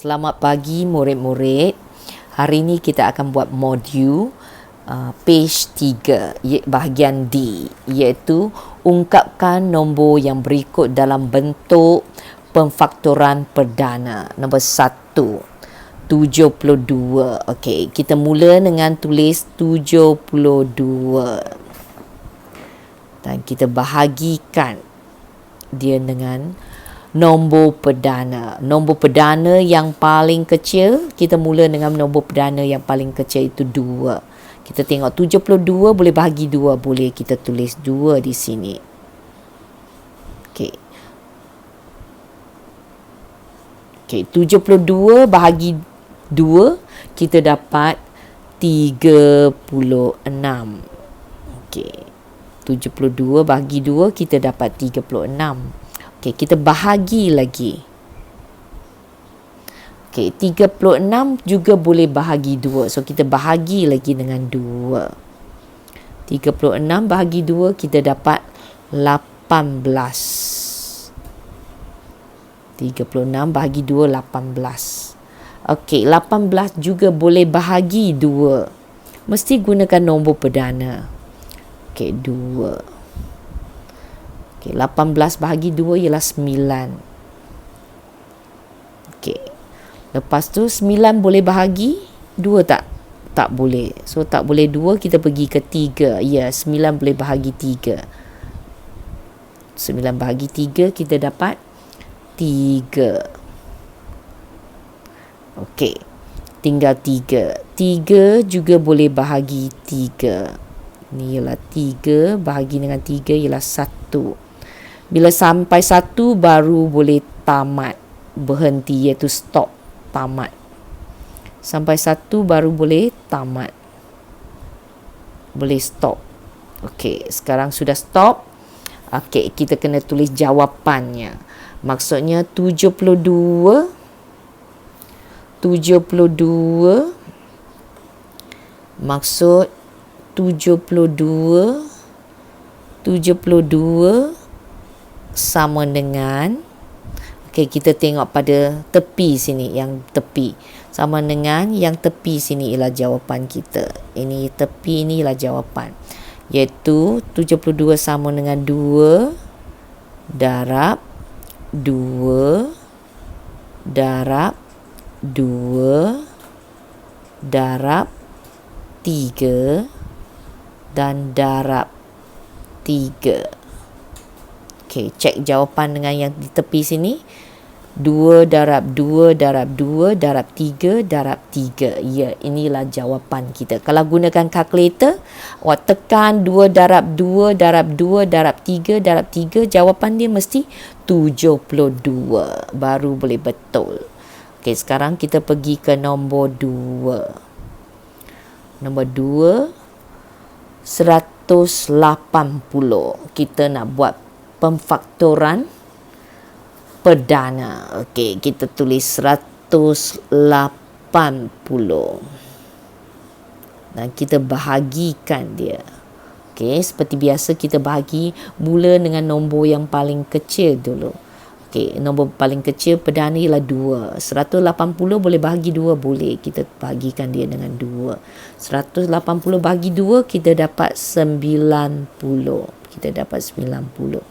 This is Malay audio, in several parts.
Selamat pagi murid-murid. Hari ini kita akan buat modul page 3 bahagian D, iaitu ungkapkan nombor yang berikut dalam bentuk pemfaktoran perdana. Nombor 1, 72. Okey, kita mula dengan tulis 72 dan kita bahagikan dia dengan nombor perdana. Nombor perdana yang paling kecil, kita mula dengan nombor perdana yang paling kecil itu 2. Kita tengok 72 boleh bahagi 2, boleh kita tulis 2 di sini. Okey. Okey, 72 bahagi 2, kita dapat 36. Okey. 72 bahagi 2, kita dapat 36. Okey, kita bahagi lagi. Okey, 36 juga boleh bahagi 2. So, kita bahagi lagi dengan 2. 36 bahagi 2, kita dapat 18. 36 bahagi 2, 18. Okey, 18 juga boleh bahagi 2. Mesti gunakan nombor perdana. Okey, 2. Okay, 18 bahagi 2 ialah 9. Okey. Lepas tu 9 boleh bahagi 2 tak? Tak boleh. So tak boleh 2, kita pergi ke 3. Ya, 9 boleh bahagi 3. 9 bahagi 3, kita dapat 3. Okey. Tinggal 3. 3 juga boleh bahagi 3. Ni ialah 3 bahagi dengan 3 ialah 1. Bila sampai 1 baru boleh tamat, berhenti, iaitu stop, tamat. Sampai 1 baru boleh tamat. Boleh stop. Okey, sekarang sudah stop. Okey, kita kena tulis jawapannya. Maksudnya 72 maksud 72 sama dengan, okey, kita tengok pada tepi sini, yang tepi sama dengan yang tepi sini ialah jawapan kita. Ini tepi, ini ialah jawapan, iaitu 72 sama dengan 2 darab 2 darab 2 darab 3 dan darab 3. Okey, cek jawapan dengan yang di tepi sini. 2 darab 2 darab 2 darab 3 darab 3. Ya, inilah jawapan kita. Kalau gunakan kalkulator, awak tekan 2 darab 2 darab 2 darab 3 darab 3, jawapan dia mesti 72. Baru boleh betul. Okey, sekarang kita pergi ke nombor 2. Nombor 2, 180. Kita nak buat pemfaktoran perdana. Okey, kita tulis 180 dan kita bahagikan dia. Okey, seperti biasa kita bahagi mula dengan nombor yang paling kecil dulu. Okey, nombor paling kecil perdana ialah 2. 180 boleh bahagi 2, boleh. Kita bahagikan dia dengan 2. 180 bahagi 2, kita dapat 90. Kita dapat 90.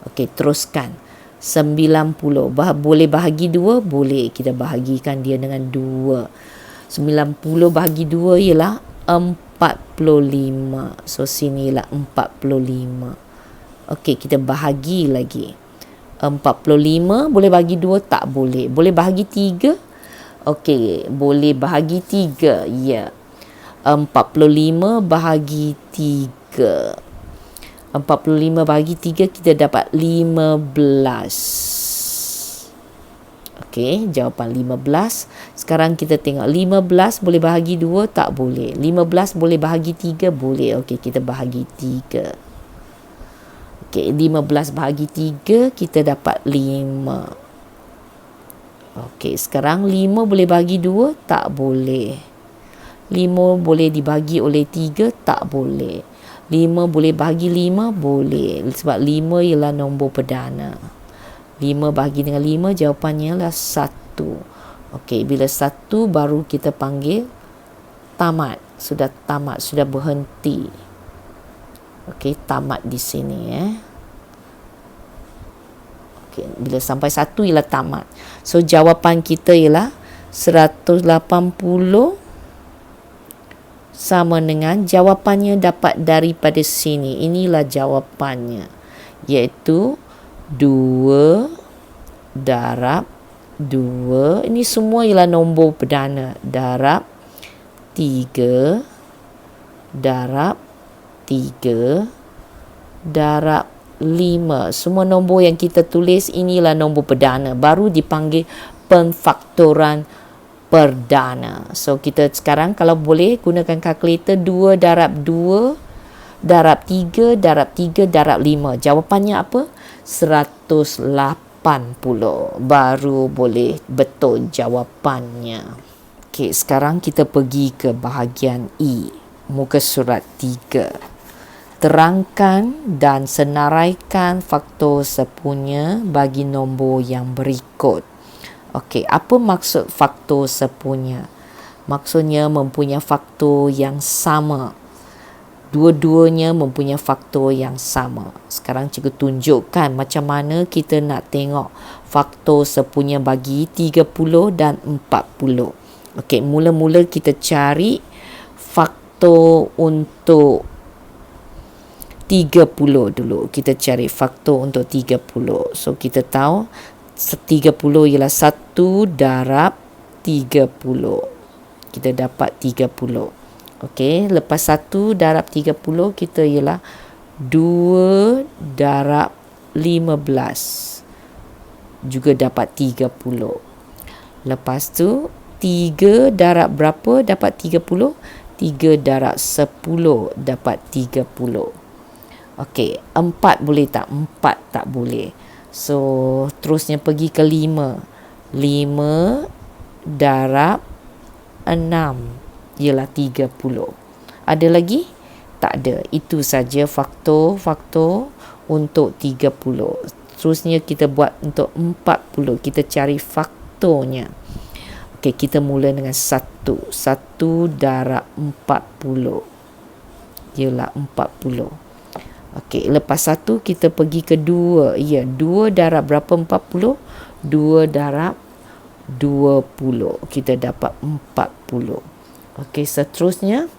Okey, teruskan. 90 boleh bahagi 2, boleh. Kita bahagikan dia dengan 2. 90 bahagi 2 ialah 45. So sini ialah 45. Okey, kita bahagi lagi. 45 boleh bahagi 2, tak boleh. Boleh bahagi 3? Okey, boleh bahagi 3. Ya. 45 bahagi 3. 45 bahagi 3, kita dapat 15. Okey, jawapan 15. Sekarang kita tengok 15 boleh bahagi 2, tak boleh. 15 boleh bahagi 3, boleh. Okey, kita bahagi 3. Okey, 15 bahagi 3, kita dapat 5. Okey, sekarang 5 boleh bahagi 2, tak boleh. 5 boleh dibagi oleh 3, tak boleh. 5 boleh bahagi 5, boleh. Sebab 5 ialah nombor perdana. 5 bahagi dengan 5, jawapannya ialah 1. Okey, bila 1 baru kita panggil tamat. Sudah tamat, sudah berhenti. Okey, tamat di sini Okey, bila sampai 1 ialah tamat. So jawapan kita ialah 180 sama dengan, jawapannya dapat daripada sini. Inilah jawapannya, iaitu 2 darab 2. Ini semua ialah nombor perdana. Darab 3 darab 3 darab 5. Semua nombor yang kita tulis inilah nombor perdana, baru dipanggil pemfaktoran perdana. So kita sekarang kalau boleh gunakan kalkulator. 2 darab 2 darab 3 darab 3 darab 5. Jawapannya apa? 180. Baru boleh betul jawapannya. Okey, sekarang kita pergi ke bahagian E, muka surat 3. Terangkan dan senaraikan faktor sepunya bagi nombor yang berikut. Okey, apa maksud faktor sepunya? Maksudnya mempunyai faktor yang sama. Dua-duanya mempunyai faktor yang sama. Sekarang cikgu tunjukkan macam mana kita nak tengok faktor sepunya bagi 30 dan 40. Okey, mula-mula kita cari faktor untuk 30 dulu. Kita cari faktor untuk 30. So kita tahu 30 ialah 1 darab 30. Kita dapat 30. Okey, lepas 1 darab 30 kita ialah 2 darab 15. Juga dapat 30. Lepas tu 3 darab berapa dapat 30? 3 darab 10 dapat 30. Okey, 4 boleh tak? 4 tak boleh. So, terusnya pergi ke 5. 5 darab 6 ialah 30. Ada lagi? Tak ada. Itu saja faktor-faktor untuk 30. Terusnya kita buat untuk 40. Kita cari faktornya. Okey, kita mula dengan 1. 1 darab 40 ialah 40. Okey, lepas 1 kita pergi ke 2. Ya, 2 darab berapa 40? 2 darab 20. Kita dapat 40. Okey, seterusnya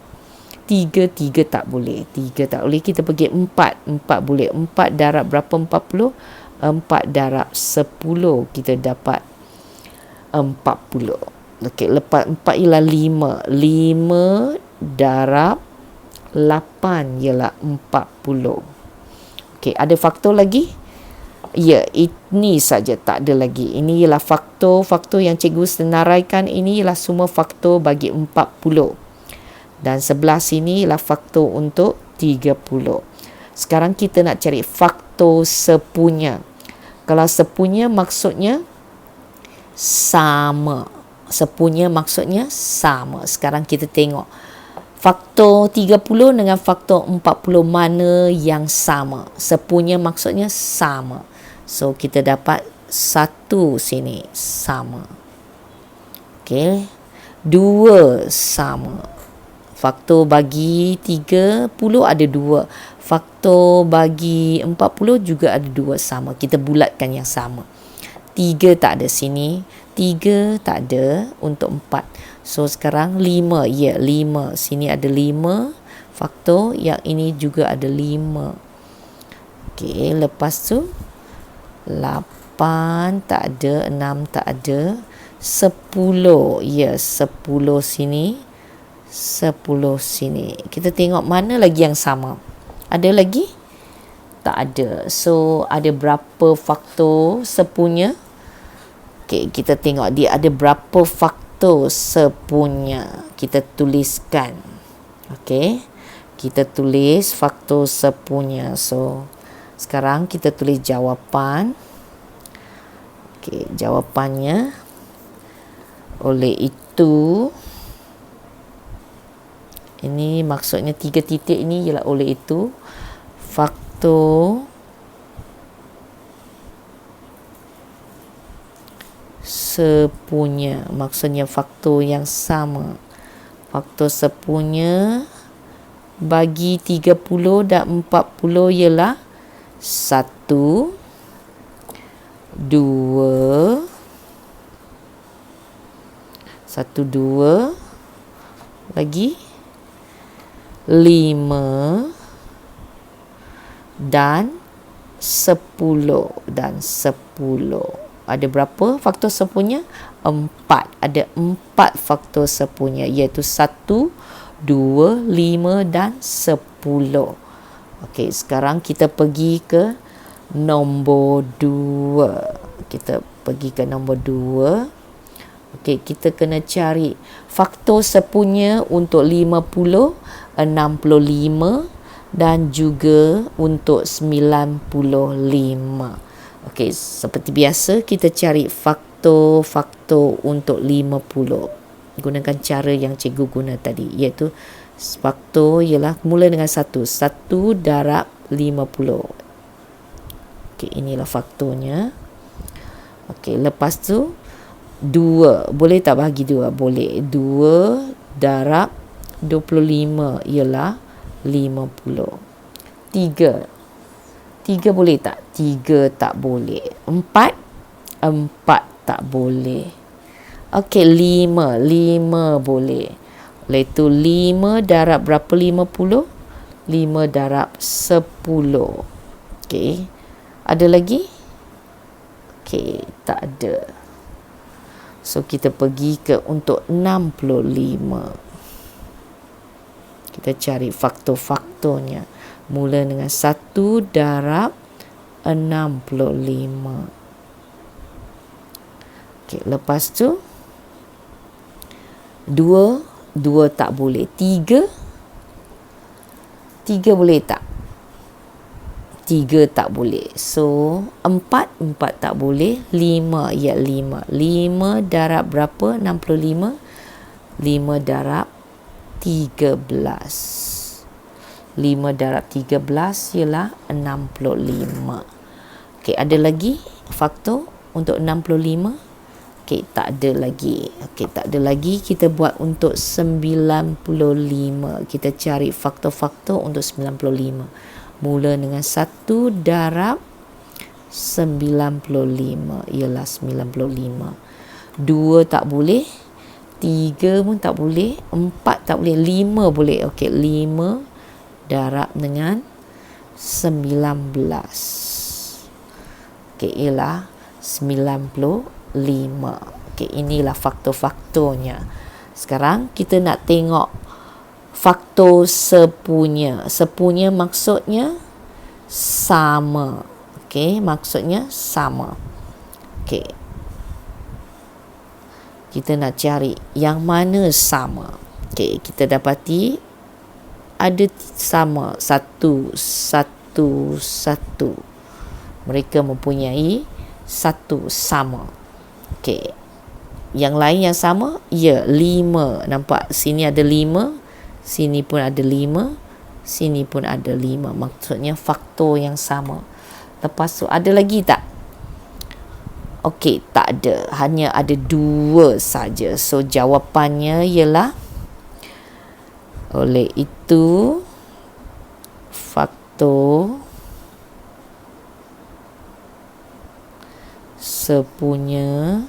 3 tak boleh. 3 tak boleh. Kita pergi 4. 4 boleh. 4 darab berapa 40? 4 darab 10. Kita dapat 40. Okey, lepas 4 ialah 5. 5 darab 8 ialah 40. Okey, ada faktor lagi? Ya, ini saja, tak ada lagi. Ini ialah faktor yang cikgu senaraikan. Ini ialah semua faktor bagi 40. Dan sebelah sini ialah faktor untuk 30. Sekarang kita nak cari faktor sepunya. Kalau sepunya maksudnya sama. Sepunya maksudnya sama. Sekarang kita tengok faktor 30 dengan faktor 40 mana yang sama. Sepunya maksudnya sama. So, kita dapat 1 sini sama. Okey. 2 sama. Faktor bagi 30 ada 2. Faktor bagi 40 juga ada 2 sama. Kita bulatkan yang sama. 3 tak ada sini. 3 tak ada untuk 4. So sekarang 5. Ya, 5. Sini ada 5 faktor. Yang ini juga ada 5. Okey, lepas tu 8 tak ada, 6 tak ada, 10. Ya, 10 sini, 10 sini. Kita tengok mana lagi yang sama. Ada lagi? Tak ada. So ada berapa faktor sepunya? Okey, kita tengok dia ada berapa faktor sepunya. Kita tuliskan. Okey. Kita tulis faktor sepunya. So, sekarang kita tulis jawapan. Okey, jawapannya oleh itu, ini maksudnya 3 titik ini ialah oleh itu faktor sepunya. Maksudnya faktor yang sama. Faktor sepunya bagi 30 dan 40 ialah 1, 2, 2 lagi 5 dan 10 Ada berapa faktor sepunya? 4. Ada 4 faktor sepunya, iaitu 1, 2, 5 dan 10. Okey, sekarang kita pergi ke nombor 2. Kita pergi ke nombor 2. Okey, kita kena cari faktor sepunya untuk 50, 65 dan juga untuk 95. Okey, seperti biasa kita cari faktor untuk 50. Gunakan cara yang cikgu guna tadi, iaitu faktor ialah mula dengan 1 darab 50. Okey, inilah faktornya. Okey, lepas tu 2. Boleh tak bahagi 2? Boleh. 2 darab 25 ialah 50. 3 boleh tak? 3 tak boleh. 4 tak boleh. Okey, 5 boleh. Oleh itu 5 darab berapa 50? 5 darab 10. Okey. Ada lagi? Okey, tak ada. So kita pergi ke untuk 65. Kita cari faktor-faktornya. Mula dengan 1 darab 65. Okey, lepas tu 2 tak boleh. 3 boleh tak? 3 tak boleh. So 4 tak boleh. 5 darab berapa? 65. 5 darab 13. 5 darab 13 ialah 65. Okey, ada lagi faktor untuk 65? Okey, tak ada lagi. Kita buat untuk 95. Kita cari faktor-faktor untuk 95. Mula dengan 1 darab 95 ialah 95. 2 tak boleh. 3 pun tak boleh. 4 tak boleh. 5 boleh. Okey, 5 darab dengan 19. Okey, ialah 95. Okey, inilah faktor-faktornya. Sekarang kita nak tengok faktor sepunya. Sepunya maksudnya sama. Okey, maksudnya sama. Okey. Kita nak cari yang mana sama. Okey, kita dapati ada sama 1. Mereka mempunyai 1 sama. Okey. Yang lain yang sama? Ya, 5. Nampak sini ada 5, sini pun ada 5, sini pun ada 5. Maksudnya faktor yang sama. Lepas tu ada lagi tak? Okey, tak ada. Hanya ada 2 saja. So jawapannya ialah, oleh itu faktor sepunya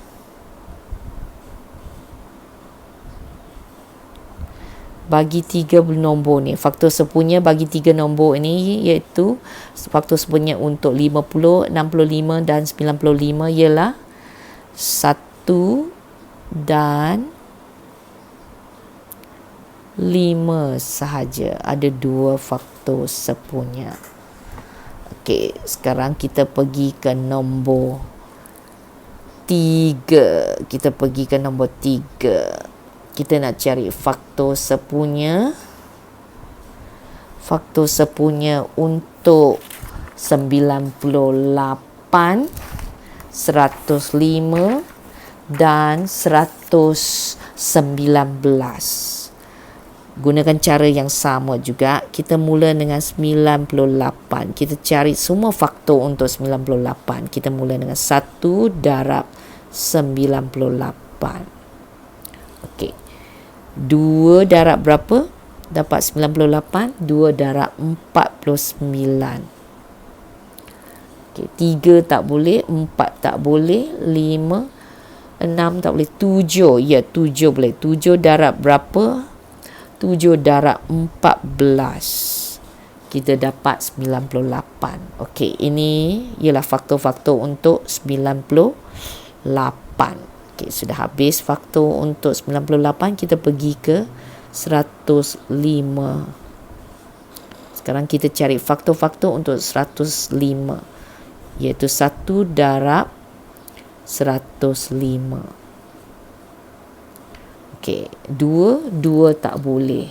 bagi 3 nombor ni. Faktor sepunya bagi 3 nombor ini, iaitu faktor sepunya untuk 50, 65 dan 95 ialah 1 dan 5 sahaja. Ada 2 faktor sepunya. Okey, sekarang kita pergi ke nombor 3. Kita nak cari faktor sepunya. Faktor sepunya untuk 98, 105 dan 119. Gunakan cara yang sama juga. Kita mula dengan 98. Kita cari semua faktor untuk 98. Kita mula dengan 1 darab Okey. 2 darab berapa? Dapat 98. 2 darab 49. Okey, 3 tak boleh, 4 tak boleh, 5, 6 tak boleh, 7. Ya, 7 boleh. 7 darab berapa? 7 darab 14. Kita dapat 98. Okey, ini ialah faktor-faktor untuk 98. Okey, sudah habis faktor untuk 98, kita pergi ke 105. Sekarang kita cari faktor-faktor untuk 105, iaitu 1 darab 105. Okey, 2 tak boleh.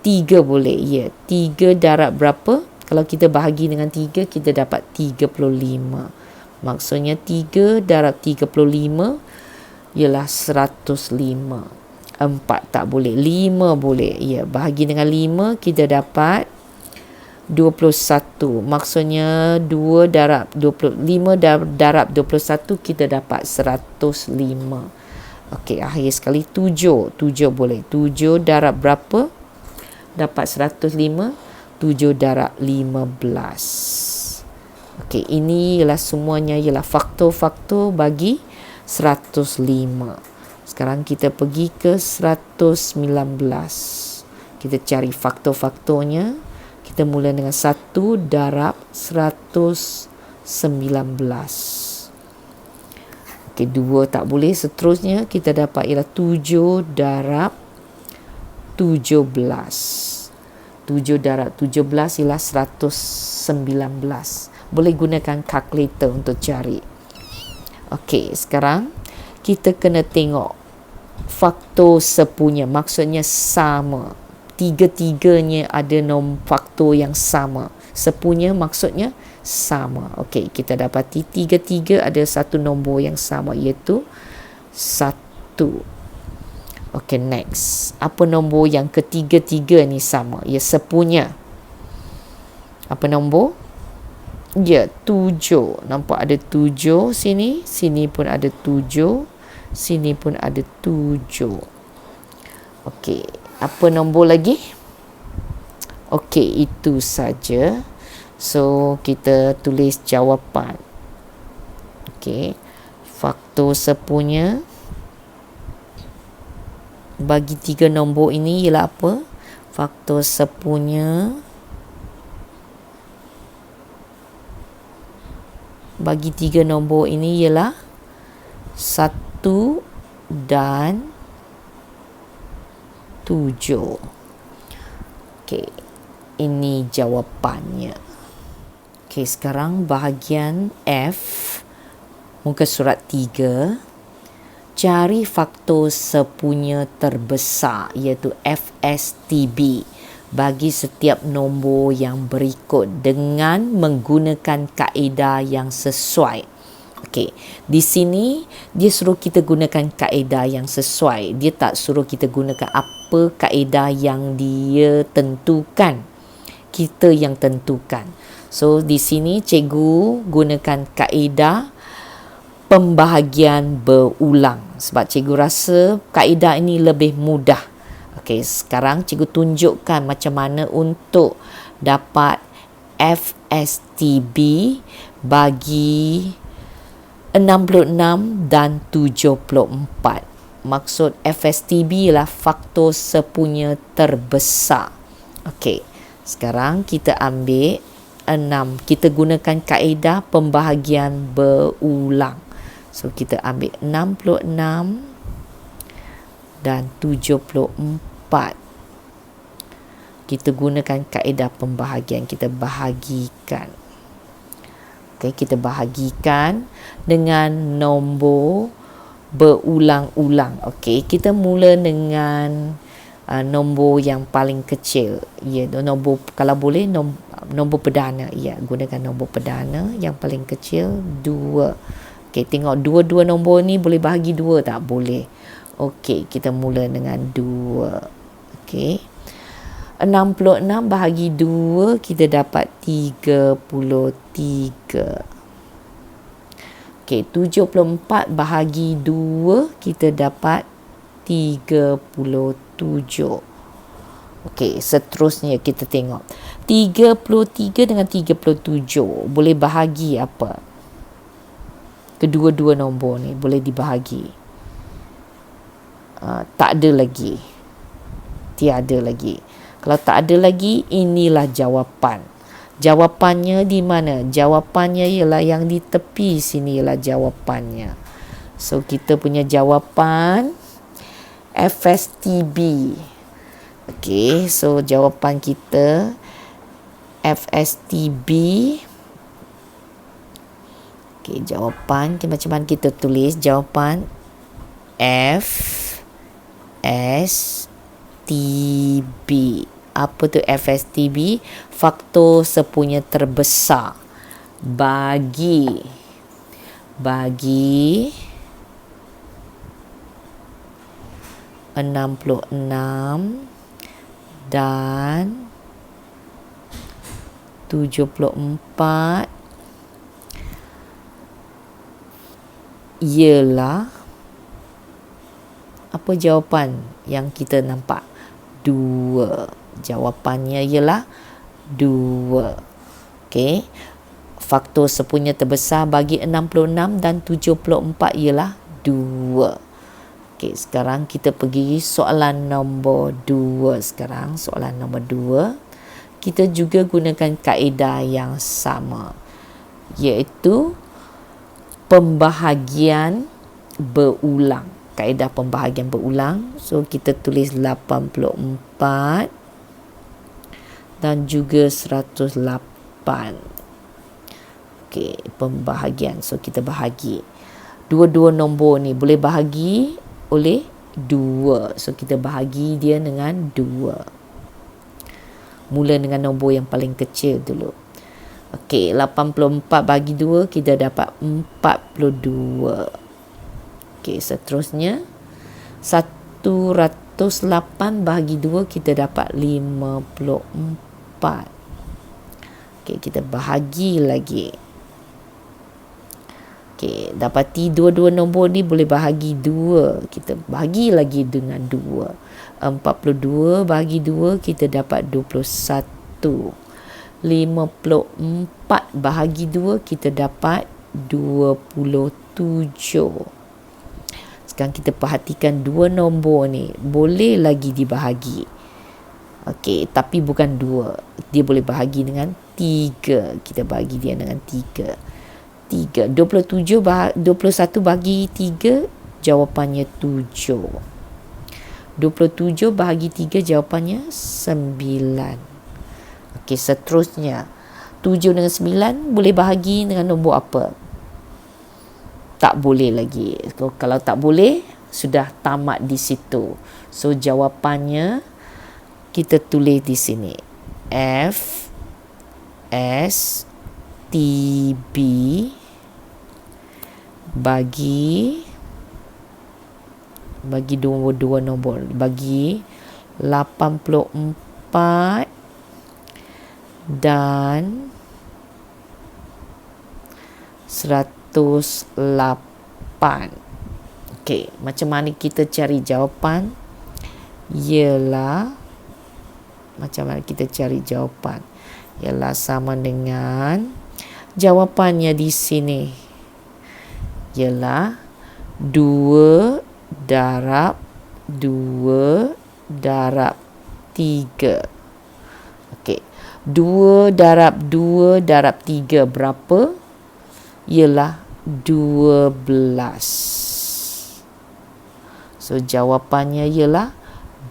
3 boleh. Ya, 3 darab berapa? Kalau kita bahagi dengan 3, kita dapat 35. Maksudnya 3 darab 35 ialah 105. 4 tak boleh. 5 boleh. Ya, bahagi dengan 5, kita dapat 21. Maksudnya 2 darab 25 darab 21, kita dapat 105. Okey, akhir sekali 7. 7 boleh. 7 darab berapa? Dapat 105. 7 darab 15. Okey, ini ialah semuanya ialah faktor-faktor bagi 105. Sekarang kita pergi ke 119. Kita cari faktor-faktornya. Kita mula dengan 1 darab 119. Okey, 2 tak boleh. Seterusnya kita dapat ialah 7 darab 17. 7 darab 17 ialah 119. Boleh gunakan kalkulator untuk cari. Okey, sekarang kita kena tengok faktor sepunya. Maksudnya sama. Tiga-tiganya ada faktor yang sama. Sepunya maksudnya sama. Okey, kita dapati tiga-tiga ada satu nombor yang sama, iaitu 1. Okey, next. Apa nombor yang ketiga-tiga ni sama? Ya, sepunya. Apa nombor? Ya, 7. Nampak ada 7 sini. Sini pun ada 7. Sini pun ada 7. Okey, apa nombor lagi? Okey, itu saja. So, kita tulis jawapan. Okey, faktor sepunya bagi 3 nombor ini ialah apa? Faktor sepunya bagi 3 nombor ini ialah 1 dan 7. Okey, ini jawapannya. Okey, sekarang bahagian F, muka surat 3. Cari faktor sepunya terbesar, iaitu FSTB, bagi setiap nombor yang berikut dengan menggunakan kaedah yang sesuai. Okey, di sini dia suruh kita gunakan kaedah yang sesuai. Dia tak suruh kita gunakan apa kaedah yang dia tentukan. Kita yang tentukan. So, di sini cikgu gunakan kaedah pembahagian berulang sebab cikgu rasa kaedah ini lebih mudah. Okey, sekarang cikgu tunjukkan macam mana untuk dapat FSTB bagi 66 dan 74. Maksud FSTB ialah faktor sepunya terbesar. Okey, sekarang kita ambil 6. Kita gunakan kaedah pembahagian berulang. So, kita ambil 66 dan 74. Kita gunakan kaedah pembahagian. Kita bahagikan. Okay, kita bahagikan dengan nombor berulang-ulang. Okay, kita mula dengan nombor yang paling kecil. Ya, nombor, kalau boleh nombor perdana. Ya, gunakan nombor perdana yang paling kecil 2. Okey, tengok dua-dua nombor ni boleh bahagi 2 tak? Boleh. Okey, kita mula dengan 2. Okey. 66 bahagi 2, kita dapat 33. Okey, 74 bahagi 2 kita dapat 37. Okey, seterusnya kita tengok. 33 dengan 37 boleh bahagi apa? Kedua-dua nombor ni boleh dibahagi. Tak ada lagi. Tiada lagi. Kalau tak ada lagi, inilah jawapan. Jawapannya di mana? Jawapannya ialah yang di tepi sini ialah jawapannya. So, kita punya jawapan FSTB. Okey, so jawapan kita FSTB. Okey, jawapan macam mana kita tulis? Jawapan FSTB. Apa tu FSTB? Faktor sepunya terbesar bagi 66 dan 74 ialah apa jawapan yang kita nampak? 2. Jawapannya ialah 2. Okey. Faktor sepunya terbesar bagi 66 dan 74 ialah 2. Okey, sekarang kita pergi soalan nombor 2 sekarang. Soalan nombor 2. Kita juga gunakan kaedah yang sama, iaitu pembahagian berulang. Kaedah pembahagian berulang. So, kita tulis 84 dan juga 108. Okey, pembahagian. So, kita bahagi. Dua-dua nombor ni boleh bahagi oleh 2. So, kita bahagi dia dengan 2. Mula dengan nombor yang paling kecil dulu. Okey, 84 bagi 2, kita dapat 42. Okey, seterusnya 108 bahagi 2, kita dapat 54. Okey, kita bahagi lagi. Okey, dapati dua-dua nombor ni boleh bahagi 2. Kita bahagi lagi dengan 2. 42 bahagi 2, kita dapat 21. 54 bahagi 2, kita dapat 27. Sekarang kita perhatikan dua nombor ni boleh lagi dibahagi. Okey, tapi bukan 2. Dia boleh bahagi dengan 3. Kita bahagi dia dengan 3. 21 bagi 3, jawapannya 7. 27 bahagi 3, jawapannya 9. Okey, seterusnya 7 dengan 9 boleh bahagi dengan nombor apa? Tak boleh lagi. Kalau tak boleh, sudah tamat di situ. So, jawapannya kita tulis di sini. F S T B bagi dua nombor, bagi 84 dan 108. Okey, macam mana kita cari jawapan? Ialah sama dengan jawapannya di sini ialah 2 darab 2 darab 3. Okey. 2 darab 2 darab 3 berapa? Ialah 12. So, jawapannya ialah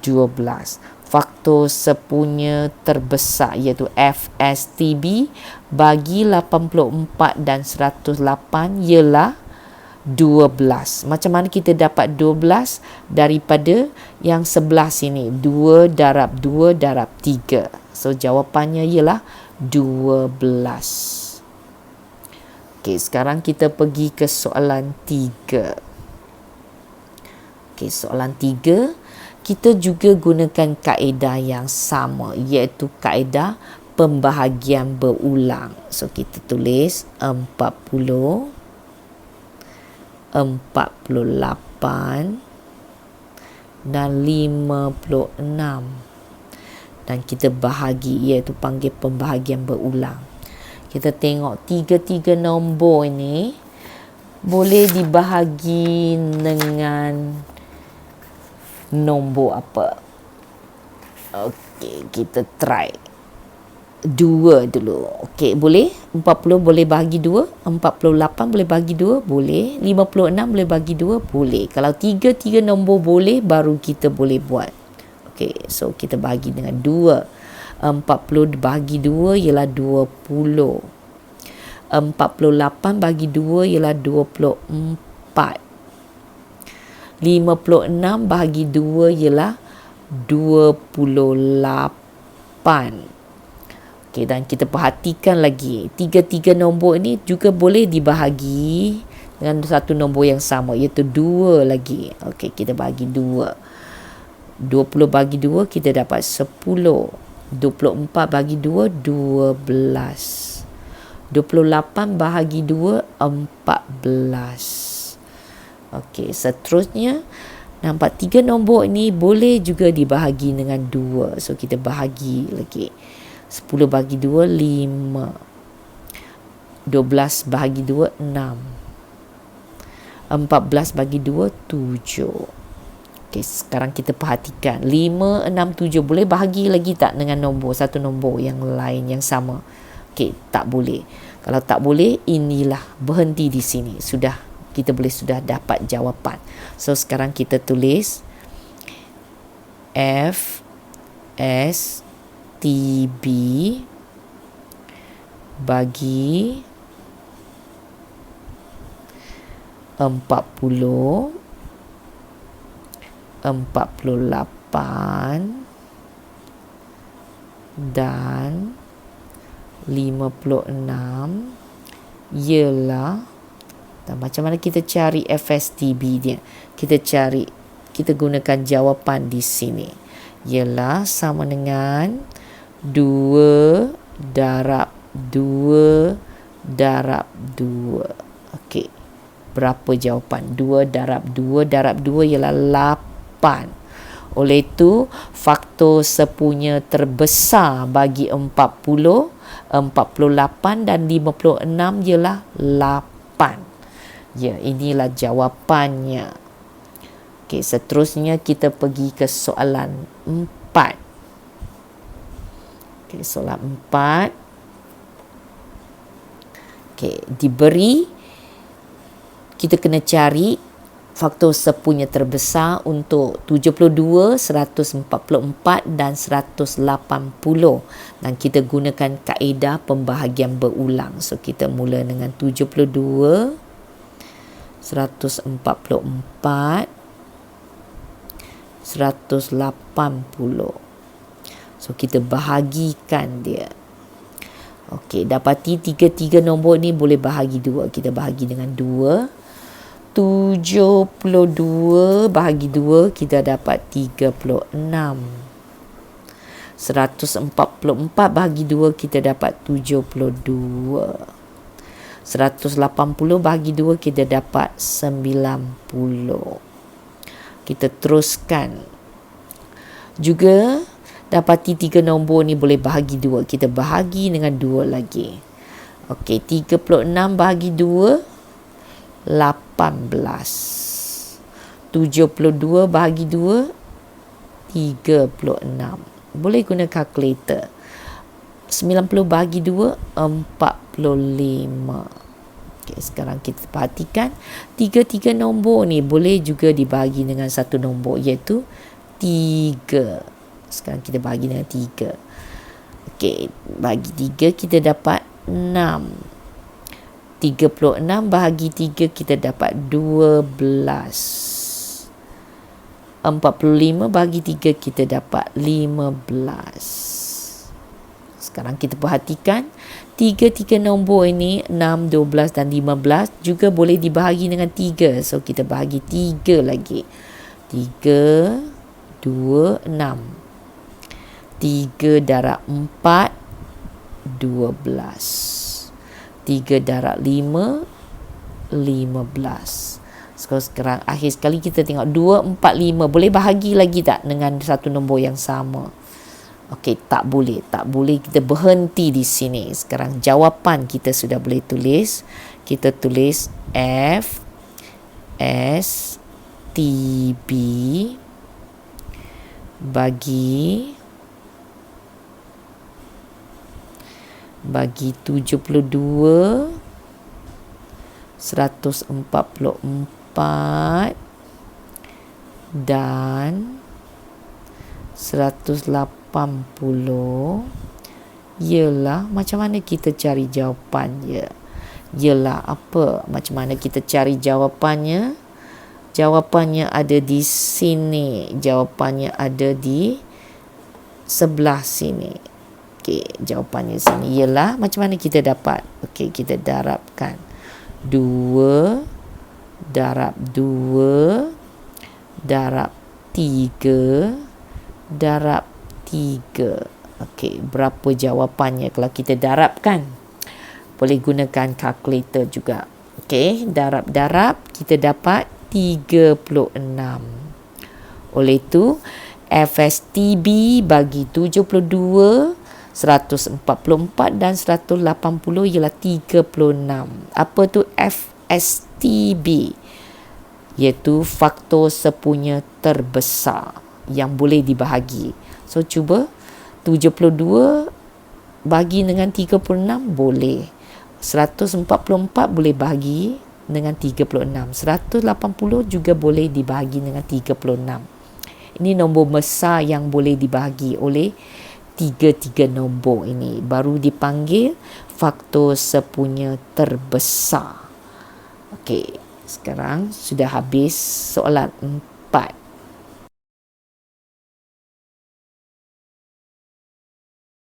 12. Faktor sepunya terbesar iaitu FSTB bagi 84 dan 108 ialah 12. Macam mana kita dapat 12 daripada yang sebelah sini? 2 darab 2 darab 3. So, jawapannya ialah 12. Okey, sekarang kita pergi ke soalan 3. Okey, soalan 3. Kita juga gunakan kaedah yang sama, iaitu kaedah pembahagian berulang. So, kita tulis 40 48 dan 56. Dan kita bahagi, iaitu panggil pembahagian berulang. Kita tengok tiga-tiga nombor ini boleh dibahagi dengan nombor apa? Okey, kita try 2 dulu. Okey, boleh? 40 boleh bahagi 2, 48 boleh bahagi 2, boleh. 56 boleh bahagi 2, boleh. Kalau tiga nombor boleh, baru kita boleh buat. Okey, so kita bahagi dengan 2. 40 bahagi 2 ialah 20. 48 bahagi 2 ialah 24. 56 bahagi 2 ialah 28. Okey, dan kita perhatikan lagi, tiga nombor ini juga boleh dibahagi dengan satu nombor yang sama, iaitu 2 lagi. Okey, kita bahagi 2. 20 bagi 2 kita dapat 10. 24 bagi 2 12. 28 bahagi 2 14. Okey, seterusnya nampak tiga nombor ini boleh juga dibahagi dengan 2. So kita bahagi lagi. 10 bagi 2 5. 12 bahagi 2 6. 14 bagi 2 7. Okay, sekarang kita perhatikan 5, 6, 7 boleh bahagi lagi tak dengan satu nombor yang lain yang sama? Okey, tak boleh. Kalau tak boleh, inilah berhenti di sini. Kita sudah dapat jawapan. So sekarang kita tulis F S T B bagi 40, 48 dan 56 ialah, dan macam mana kita cari FSTB dia? Kita gunakan jawapan di sini, ialah sama dengan 2 darab 2 darab 2. Okey, berapa jawapan? 2 darab 2 darab 2 ialah 8. Oleh itu, faktor sepunya terbesar bagi 40, 48 dan 56 ialah 8. Ya, inilah jawapannya. Okey, seterusnya kita pergi ke soalan 4. Okey, soalan 4. Okey, diberi, kita kena cari faktor sepunya terbesar untuk 72, 144 dan 180. Dan kita gunakan kaedah pembahagian berulang. So kita mula dengan 72, 144, 180. So kita bahagikan dia. Okey, dapati tiga nombor ni boleh bahagi 2. Kita bahagi dengan 2. 72 bahagi 2 kita dapat 36. 144 bahagi 2 kita dapat 72. 180 bahagi 2 kita dapat 90. Kita teruskan. Juga dapati 3 nombor ni boleh bahagi 2. Kita bahagi dengan 2 lagi. Okey, 36 bahagi 2 18. 72 bahagi 2 36. Boleh guna kalkulator. 90 bahagi 2 45. Okey, sekarang kita perhatikan tiga nombor ni boleh juga dibahagi dengan satu nombor, iaitu 3. Sekarang kita bahagi dengan 3. Okey, bagi 3 kita dapat 6. 36 bahagi 3 kita dapat 12. 45 bahagi 3 kita dapat 15. Sekarang kita perhatikan tiga nombor ini 6, 12 dan 15 juga boleh dibahagi dengan 3. So kita bahagi 3 lagi. 3, 2, 6. 3 darab 4 12. 3 darab 5 15. So, sekarang akhir sekali kita tengok 2, 4, 5. Boleh bahagi lagi tak dengan satu nombor yang sama? Okey, tak boleh. Tak boleh, kita berhenti di sini. Sekarang jawapan kita sudah boleh tulis. Kita tulis F S T B bagi 72 144 dan 180. Ialah macam mana kita cari jawapannya? Ialah apa? Macam mana kita cari jawapannya? Jawapannya ada di sini. Jawapannya ada di sebelah sini. Okey, jawapannya sini ialah macam mana kita dapat? Okey, kita darabkan. 2 darab 2 darab 3 darab 3. Okey, berapa jawapannya kalau kita darabkan? Boleh gunakan kalkulator juga. Okey, darab-darab kita dapat 36. Oleh itu, FSTB bagi 72, 144 dan 180 ialah 36. Apa tu FSTB? Iaitu faktor sepunya terbesar yang boleh dibahagi. So, cuba 72 bagi dengan 36 boleh. 144 boleh bahagi dengan 36. 180 juga boleh dibahagi dengan 36. Ini nombor besar yang boleh dibahagi oleh tiga nombor ini. Baru dipanggil faktor sepunya terbesar. Okey, sekarang sudah habis soalan 4.